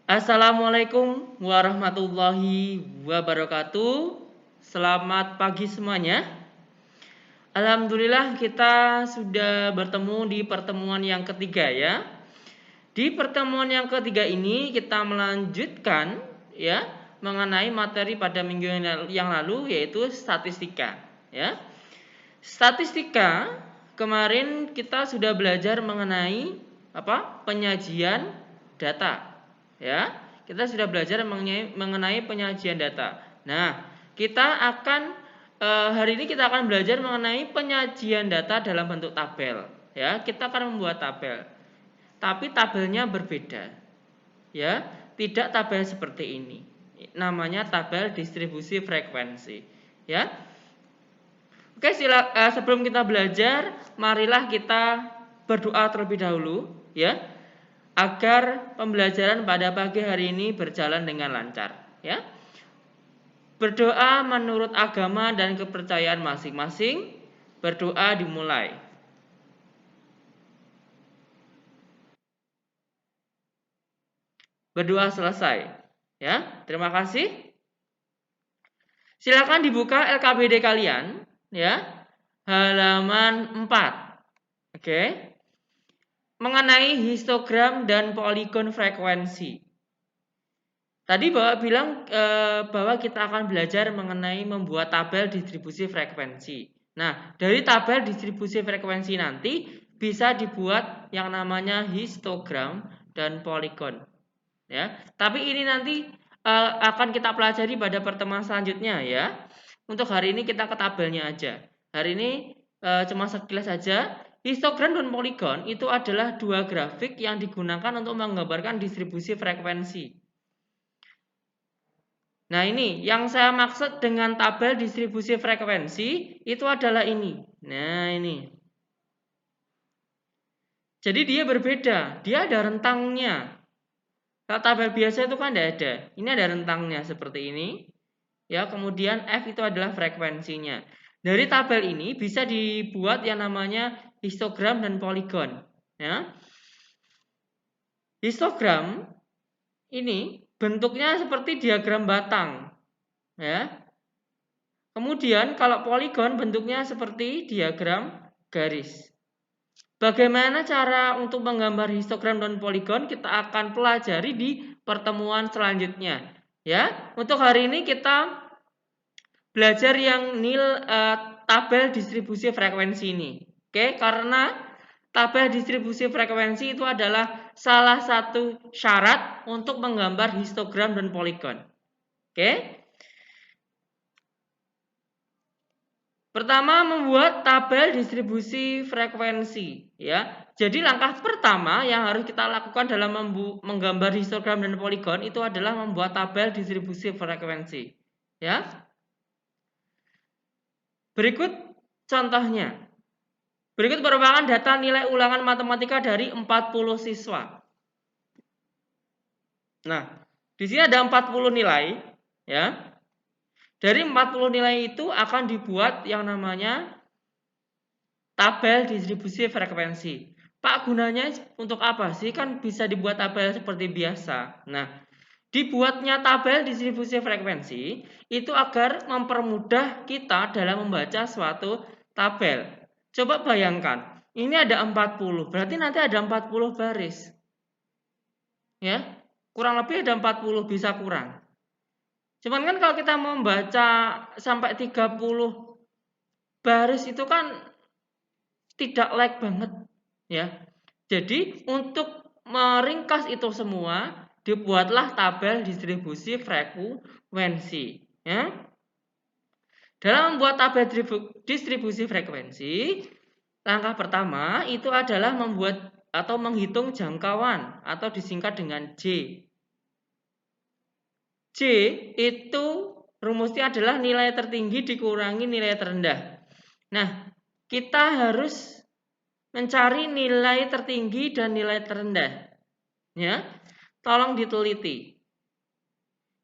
Assalamualaikum warahmatullahi wabarakatuh. Selamat pagi semuanya. Alhamdulillah kita sudah bertemu di pertemuan yang ketiga ya. Di pertemuan yang ketiga ini kita melanjutkan ya mengenai materi pada minggu yang lalu yaitu statistika ya. Statistika kemarin kita sudah belajar mengenai penyajian data ya. Kita sudah belajar mengenai penyajian data. Nah, kita akan hari ini kita akan belajar mengenai penyajian data dalam bentuk tabel ya. Kita akan membuat tabel. Tapi tabelnya berbeda. Ya, tidak tabel seperti ini. Namanya tabel distribusi frekuensi ya. Oke, sebelum kita belajar, marilah kita berdoa terlebih dahulu ya, agar pembelajaran pada pagi hari ini berjalan dengan lancar ya. Berdoa menurut agama dan kepercayaan masing-masing. Berdoa dimulai. Berdoa selesai ya. Terima kasih. Silakan dibuka LKBD kalian ya. Halaman 4. Oke. Mengenai histogram dan poligon frekuensi. Tadi Bapak bilang bahwa kita akan belajar mengenai membuat tabel distribusi frekuensi. Nah, dari tabel distribusi frekuensi nanti bisa dibuat yang namanya histogram dan poligon. Ya, tapi ini nanti akan kita pelajari pada pertemuan selanjutnya ya. Untuk hari ini kita ke tabelnya aja. Hari ini cuma sekilas saja. Histogram dan poligon itu adalah dua grafik yang digunakan untuk menggambarkan distribusi frekuensi. Nah, ini yang saya maksud dengan tabel distribusi frekuensi itu adalah ini. Nah, ini. Jadi dia berbeda, dia ada rentangnya. Kalau tabel biasa itu kan tidak ada. Ini ada rentangnya seperti ini. Ya, kemudian F itu adalah frekuensinya. Dari tabel ini bisa dibuat yang namanya histogram dan poligon. Ya. Histogram ini bentuknya seperti diagram batang. Ya. Kemudian kalau poligon bentuknya seperti diagram garis. Bagaimana cara untuk menggambar histogram dan poligon kita akan pelajari di pertemuan selanjutnya. Ya, untuk hari ini kita belajar yang tabel distribusi frekuensi ini. Oke, karena tabel distribusi frekuensi itu adalah salah satu syarat untuk menggambar histogram dan poligon. Oke. Pertama, membuat tabel distribusi frekuensi ya. Jadi langkah pertama yang harus kita lakukan dalam menggambar histogram dan poligon itu adalah membuat tabel distribusi frekuensi ya. Berikut contohnya. Berikut merupakan data nilai ulangan matematika dari 40 siswa. Nah, di sini ada 40 nilai ya. Dari 40 nilai itu akan dibuat yang namanya tabel distribusi frekuensi. Pak, gunanya untuk apa sih? Kan bisa dibuat tabel seperti biasa. Nah, dibuatnya tabel distribusi frekuensi itu agar mempermudah kita dalam membaca suatu tabel. Coba bayangkan, ini ada 40, berarti nanti ada 40 baris. Ya, kurang lebih ada 40, bisa kurang. Cuman kan kalau kita membaca sampai 30 baris itu kan tidak lag banget ya. Jadi untuk meringkas itu semua dibuatlah tabel distribusi frekuensi ya. Dalam membuat tabel distribusi frekuensi, langkah pertama itu adalah membuat atau menghitung jangkauan atau disingkat dengan J. J itu rumusnya adalah nilai tertinggi dikurangi nilai terendah. Nah, kita harus mencari nilai tertinggi dan nilai terendah. Ya, tolong diteliti.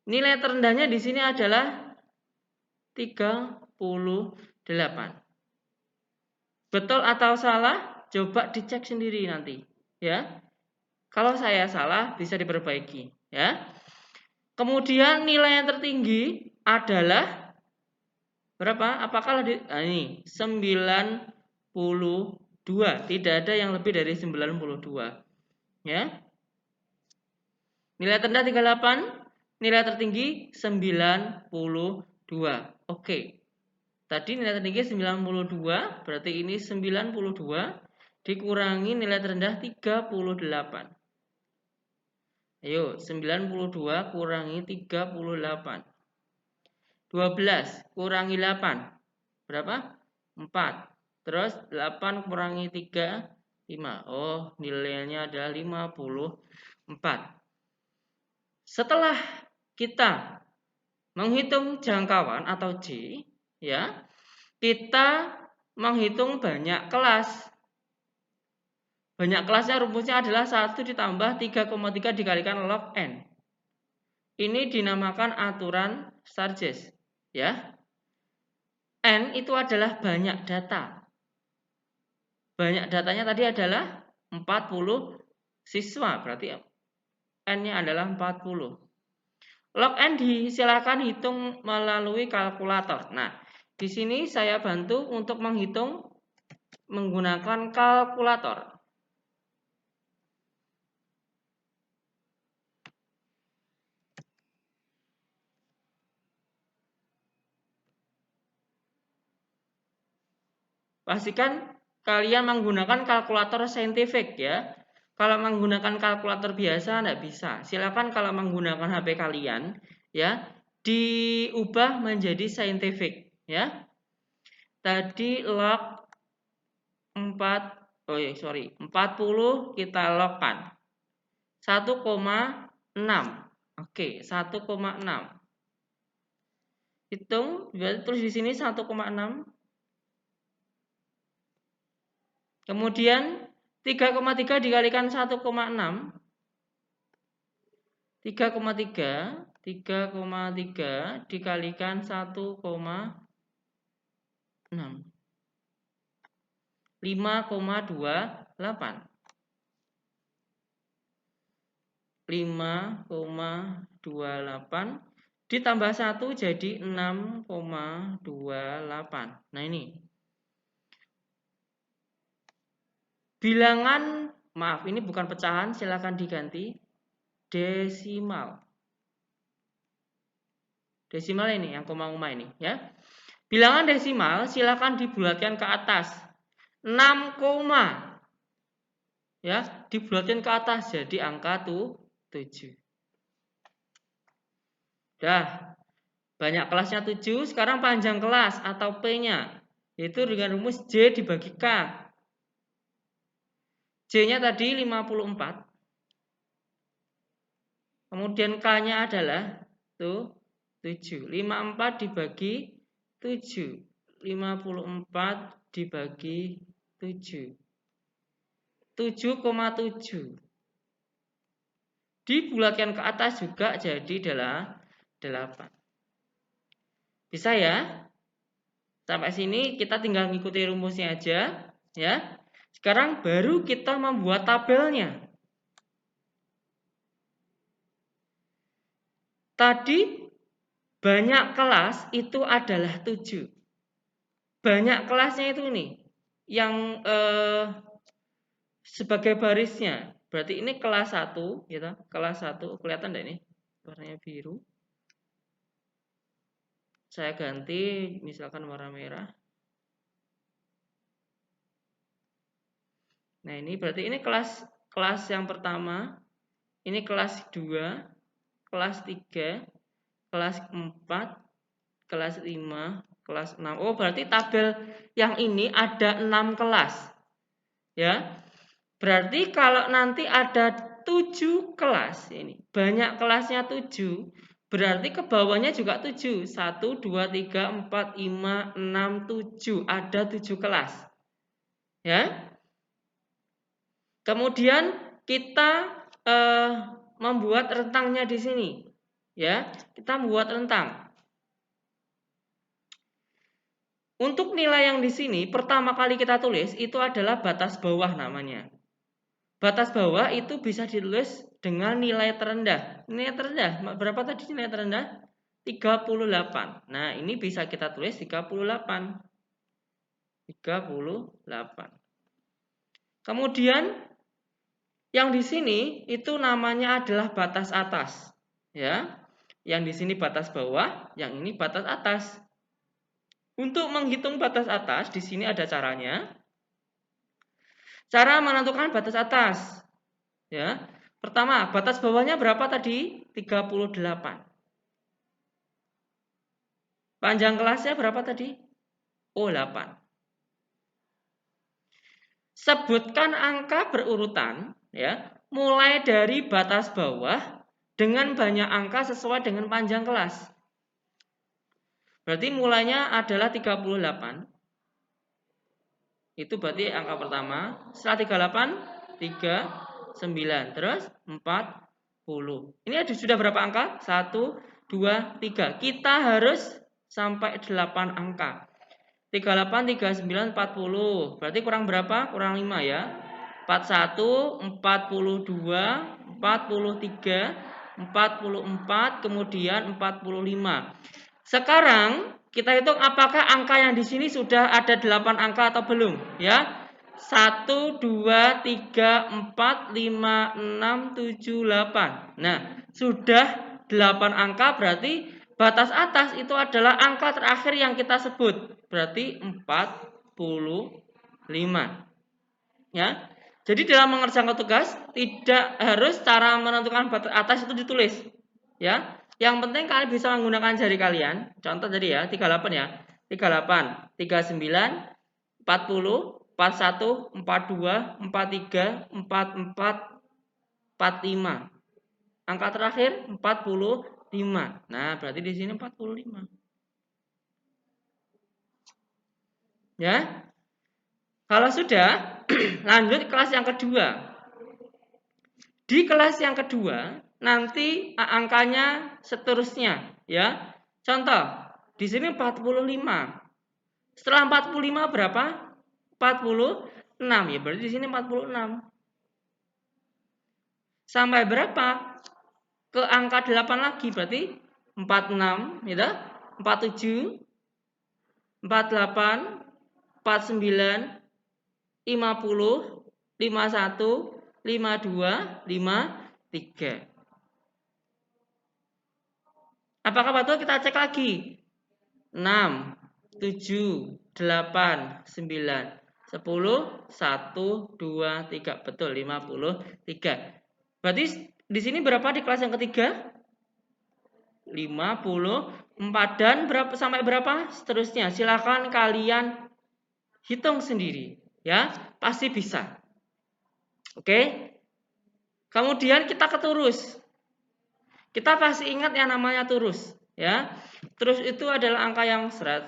Nilai terendahnya di sini adalah 38. Betul atau salah? Coba dicek sendiri nanti, ya. Kalau saya salah bisa diperbaiki ya. Kemudian nilai yang tertinggi adalah berapa? Apakah ini 92. Tidak ada yang lebih dari 92 ya. Nilai terendah 38, nilai tertinggi 92. Oke. Tadi nilai tertinggi 92, berarti ini 92 dikurangi nilai terendah 38. Ayo, 92 kurangi 38. 12 kurangi 8. Berapa? 4. Terus 8 kurangi 3, 5. Oh, nilainya adalah 54. Setelah kita menghitung jangkauan atau J, ya, kita menghitung banyak kelas. Banyak kelasnya rumusnya adalah 1 ditambah 3,3 dikalikan log N. Ini dinamakan aturan Sturges, ya. N itu adalah banyak data. Banyak datanya tadi adalah 40 siswa, berarti N-nya adalah 40. Log N silakan hitung melalui kalkulator. Nah, di sini saya bantu untuk menghitung menggunakan kalkulator. Pastikan kalian menggunakan kalkulator saintifik ya. Kalau menggunakan kalkulator biasa tidak bisa. Silakan kalau menggunakan HP kalian ya diubah menjadi saintifik ya. Tadi log 40 kita logkan 1,6. Oke, 1,6. Hitung, terus di sini 1,6. Kemudian 3,3 dikalikan 1,6. 3,3 dikalikan 1,6. 5,28. 5,28 ditambah 1 jadi 6,28. Nah ini. Bilangan, maaf ini bukan pecahan, silakan diganti desimal. Desimal ini yang koma-koma ini ya. Bilangan desimal silakan dibulatkan ke atas. 6, ya, dibulatkan ke atas jadi angka 7. Dah. Banyak kelasnya 7, sekarang panjang kelas atau P-nya yaitu dengan rumus J dibagi K. J-nya tadi 54. Kemudian K-nya adalah 7. 54 dibagi 7. 54 dibagi 7. 7,7. Dibulatkan ke atas juga jadi adalah 8. Bisa ya? Sampai sini kita tinggal ngikuti rumusnya aja ya. Sekarang baru kita membuat tabelnya. Tadi banyak kelas itu adalah 7. Banyak kelasnya itu nih yang sebagai barisnya. Berarti ini kelas 1 gitu. Kelas 1 kelihatan enggak ini? Warnanya biru. Saya ganti misalkan warna merah. Nah, ini berarti ini kelas yang pertama. Ini kelas 2, kelas 3, kelas 4, kelas 5, kelas 6. Oh, berarti tabel yang ini ada 6 kelas. Ya. Berarti kalau nanti ada 7 kelas ini, banyak kelasnya 7, berarti ke bawahnya juga 7. 1, 2, 3, 4, 5, 6, 7. Ada 7 kelas. Ya. Kemudian kita membuat rentangnya di sini. Ya, kita membuat rentang. Untuk nilai yang di sini pertama kali kita tulis itu adalah batas bawah namanya. batas bawah itu bisa ditulis dengan nilai terendah. Nilai terendah, berapa tadi nilai terendah? 38. Nah, ini bisa kita tulis 38. 38. Kemudian yang di sini itu namanya adalah batas atas, ya. Yang di sini batas bawah, yang ini batas atas. Untuk menghitung batas atas, di sini ada caranya. Cara menentukan batas atas, ya. Pertama, batas bawahnya berapa tadi? 38. Panjang kelasnya berapa tadi? 8. Sebutkan angka berurutan, ya, mulai dari batas bawah dengan banyak angka sesuai dengan panjang kelas. Berarti mulainya adalah 38. Itu berarti angka pertama. Setelah 38, 39. Terus 40. Ini ada sudah berapa angka? 1, 2, 3. Kita harus sampai 8 angka. 38, 39, 40. Berarti kurang berapa? Kurang 5 ya. 41, 42, 43, 44, kemudian 45. Sekarang kita hitung apakah angka yang di sini sudah ada 8 angka atau belum, ya. 1, 2, 3, 4, 5, 6, 7, 8. Nah, sudah 8 angka berarti batas atas itu adalah angka terakhir yang kita sebut. Berarti 45. Ya. Jadi dalam mengerjakan tugas tidak harus cara menentukan batas atas itu ditulis. Ya. Yang penting kalian bisa menggunakan jari kalian. Contoh tadi ya, 38 ya. 38, 39, 40, 41, 42, 43, 44, 45. Angka terakhir 45. Nah, berarti di sini 45. Ya. Kalau sudah, lanjut kelas yang kedua. Di kelas yang kedua, nanti angkanya seterusnya, ya. Contoh, di sini 45. Setelah 45 berapa? 46. Ya, berarti di sini 46. Sampai berapa? Ke angka 8 lagi, berarti 46, gitu. 47, 48, 49, 50, 51, 52, 53. Apakah betul? Kita cek lagi. 6, 7, 8, 9, 10, 1, 2, 3. Betul, 53. Berarti di sini berapa di kelas yang ketiga? 54. Dan berapa sampai berapa? Seterusnya. Silakan kalian hitung sendiri, ya. Pasti bisa. Oke? Kemudian kita ke turus. Kita pasti ingat yang namanya turus, ya. Terus itu adalah angka yang seret,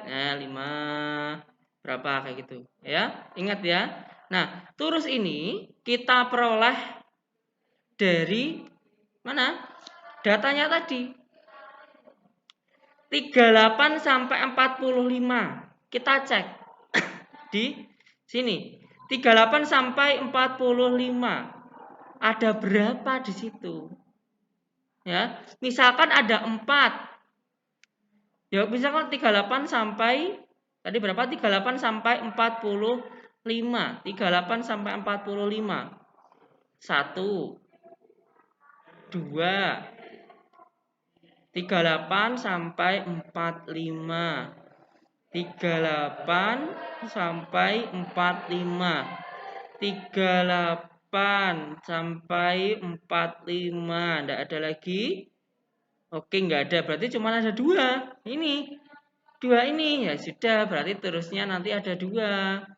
ya, 5 berapa kayak gitu, ya. Ingat ya. Nah, turus ini kita peroleh dari mana? Datanya tadi. 38 sampai 45. Kita cek di sini. 38 sampai 45. Ada berapa di situ? Ya, misalkan ada 4. Ya, misalkan 38 sampai tadi berapa? 38 sampai 45. 38 sampai 45. 1 2 38 sampai 45. 38 sampai 45. 38 sampai 45. Enggak ada lagi? Oke, enggak ada. Berarti cuma ada 2. Ini. 2 ini. Ya sudah, berarti terusnya nanti ada 2.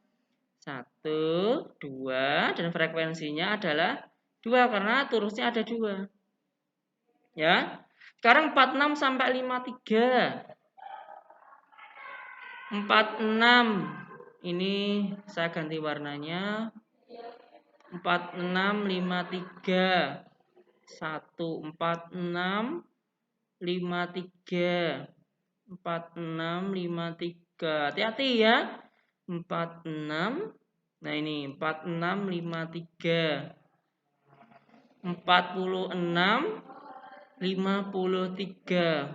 1, 2 dan frekuensinya adalah 2 karena terusnya ada 2. Ya. Sekarang 46 sampai 53. 46. Ini saya ganti warnanya. 46, 53. 1, 46, 53. 46, 53. Hati-hati ya. 46, Nah ini 4653. 46 53.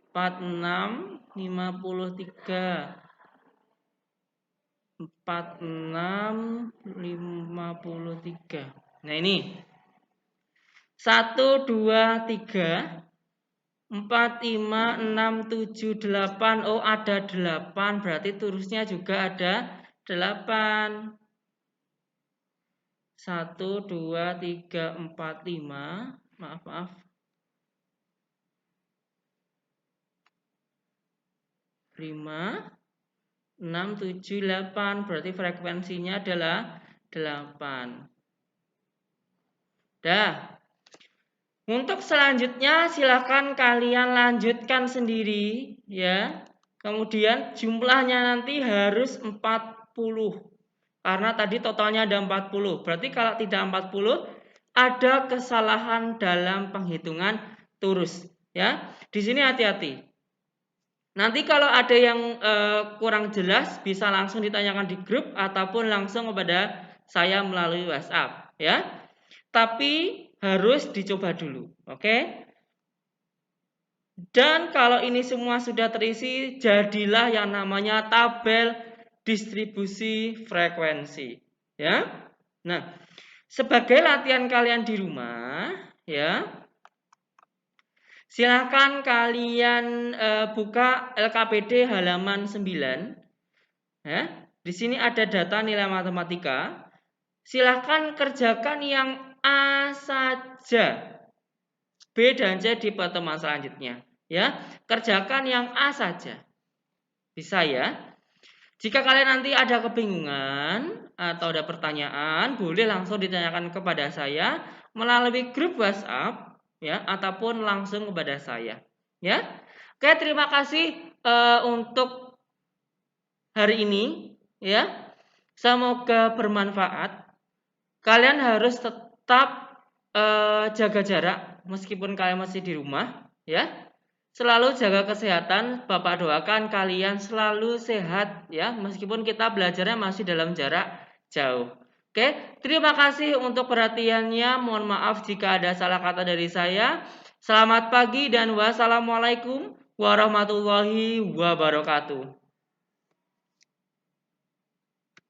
46 53. 46 53. Nah ini 1 2 3 4 5 6 7 8. Oh ada 8, berarti terusnya juga ada 8. 1 2 3 4 5. Maaf. 5 6 7 8, berarti frekuensinya adalah 8. Dah. Untuk selanjutnya silakan kalian lanjutkan sendiri ya. Kemudian jumlahnya nanti harus 40. Karena tadi totalnya ada 40. Berarti kalau tidak 40 ada kesalahan dalam penghitungan turus ya. Di sini hati-hati. Nanti kalau ada yang kurang jelas bisa langsung ditanyakan di grup ataupun langsung kepada saya melalui WhatsApp ya. Tapi harus dicoba dulu, oke? Dan kalau ini semua sudah terisi, jadilah yang namanya tabel distribusi frekuensi, ya. Nah, sebagai latihan kalian di rumah, ya. Silakan kalian buka LKPD halaman 9. Ya. Di sini ada data nilai matematika. Silakan kerjakan yang A saja. B dan C di pertemuan selanjutnya. Ya, kerjakan yang A saja. Bisa ya? Jika kalian nanti ada kebingungan atau ada pertanyaan, boleh langsung ditanyakan kepada saya melalui grup WhatsApp ya ataupun langsung kepada saya. Ya. Oke, terima kasih untuk hari ini ya. Semoga bermanfaat. Kalian harus tetap jaga jarak meskipun kalian masih di rumah ya. Selalu jaga kesehatan. Bapak doakan kalian selalu sehat ya meskipun kita belajarnya masih dalam jarak jauh. Oke, terima kasih untuk perhatiannya. Mohon maaf jika ada salah kata dari saya. Selamat pagi dan wassalamualaikum warahmatullahi wabarakatuh.